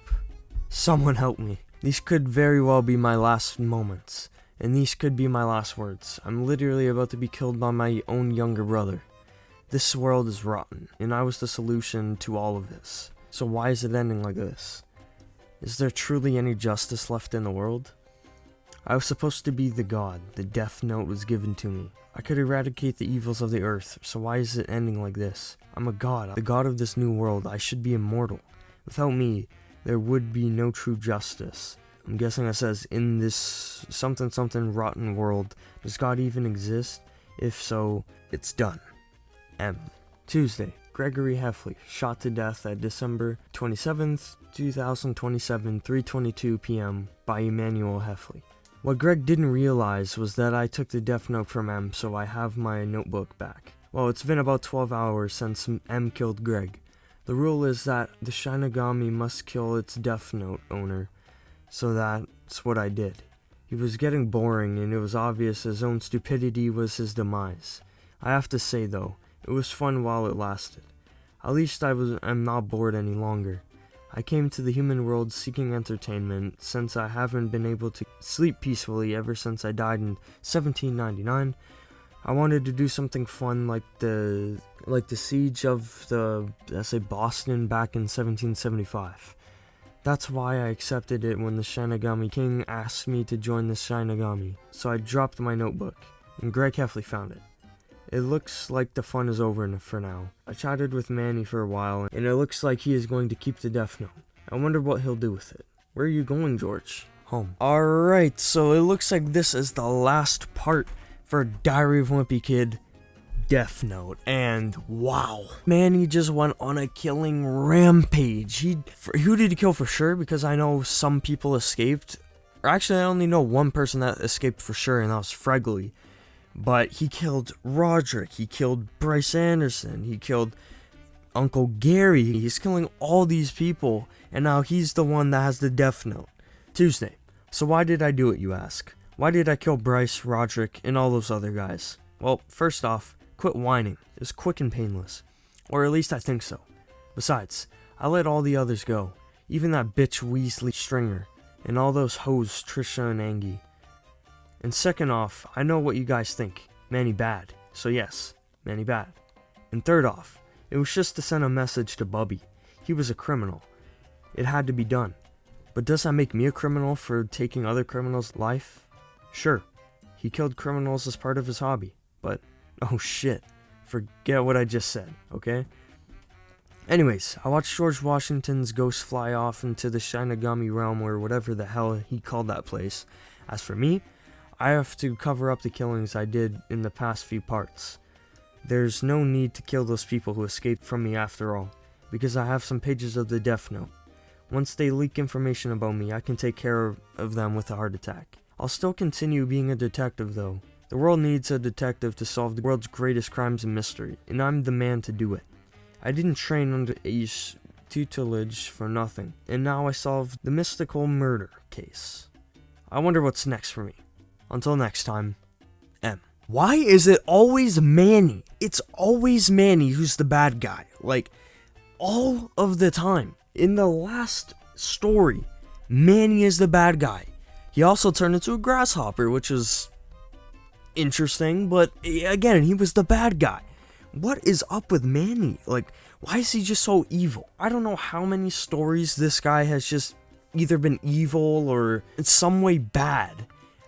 A: Someone help me. These could very well be my last moments. And these could be my last words. I'm literally about to be killed by my own younger brother. This world is rotten, and I was the solution to all of this. So why is it ending like this? Is there truly any justice left in the world? I was supposed to be the god. The Death Note was given to me. I could eradicate the evils of the earth, so why is it ending like this? I'm a god, the god of this new world. I should be immortal. Without me, there would be no true justice. I'm guessing it says, in this something something rotten world, does God even exist? If so, it's done. M. Tuesday. Gregory Heffley, shot to death at December 27th, 2027, 3:22 p.m. by Emmanuel Heffley. What Greg didn't realize was that I took the Death Note from M, so I have my notebook back. Well, it's been about 12 hours since M killed Greg. The rule is that the Shinigami must kill its Death Note owner, so that's what I did. He was getting boring, and it was obvious his own stupidity was his demise. I have to say though, it was fun while it lasted. At least I'm not bored any longer. I came to the human world seeking entertainment, since I haven't been able to sleep peacefully ever since I died in 1799. I wanted to do something fun like the siege of Boston back in 1775. That's why I accepted it when the Shinigami King asked me to join the Shinigami. So I dropped my notebook, and Greg Heffley found it. It looks like the fun is over for now. I chatted with Manny for a while, and it looks like he is going to keep the Death Note. I wonder what he'll do with it. Where are you going, George? Home. Alright, so it looks like this is the last part for Diary of Wimpy Kid, Death Note. And wow, Manny just went on a killing rampage. Who did he kill for sure? Because I know some people escaped. Or actually, I only know one person that escaped for sure, and that was Fregley. But he killed Rodrick, he killed Bryce Anderson, he killed Uncle Gary. He's killing all these people, and now he's the one that has the Death Note. Tuesday. So why did I do it, you ask? Why did I kill Bryce, Rodrick, and all those other guys? Well, first off, quit whining. It was quick and painless. Or at least I think so. Besides, I let all the others go. Even that bitch Weasley Stringer, and all those hoes Trisha and Angie. And second off, I know what you guys think. Manny bad. So yes, Manny bad. And third off, it was just to send a message to Bubby. He was a criminal. It had to be done. But does that make me a criminal for taking other criminals' life? Sure. He killed criminals as part of his hobby. But, oh shit. Forget what I just said, okay? Anyways, I watched George Washington's ghost fly off into the Shinigami realm or whatever the hell he called that place. As for me, I have to cover up the killings I did in the past few parts. There's no need to kill those people who escaped from me after all, because I have some pages of the Death Note. Once they leak information about me, I can take care of them with a heart attack. I'll still continue being a detective though. The world needs a detective to solve the world's greatest crimes and mystery, and I'm the man to do it. I didn't train under Ace tutelage for nothing, and now I solved the mystical murder case. I wonder what's next for me. Until next time, M. Why is it always Manny? It's always Manny who's the bad guy. Like, all of the time. In the last story, Manny is the bad guy. He also turned into a grasshopper, which is interesting, but again, he was the bad guy. What is up with Manny? Like, why is he just so evil? I don't know how many stories this guy has just either been evil or in some way bad.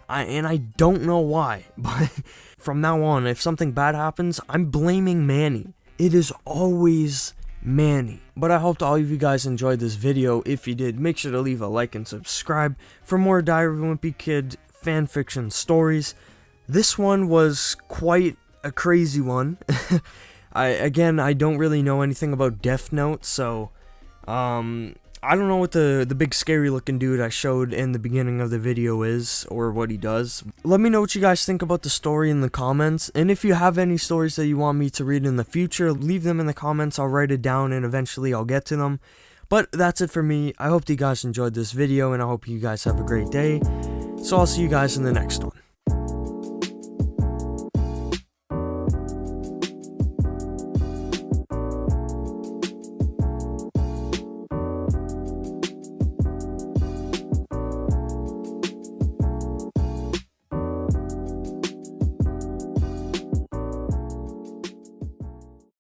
A: And I don't know why, but from now on, if something bad happens, I'm blaming Manny. It is always Manny. But I hope all of you guys enjoyed this video. If you did, make sure to leave a like and subscribe for more Diary of a Wimpy Kid fanfiction stories. This one was quite a crazy one. I don't really know anything about Death Note, so I don't know what the big scary looking dude I showed in the beginning of the video is, or what he does. Let me know what you guys think about the story in the comments, and if you have any stories that you want me to read in the future, leave them in the comments. I'll write it down and eventually I'll get to them. But that's it for me. I hope you guys enjoyed this video, and I hope you guys have a great day. So I'll see you guys in the next one.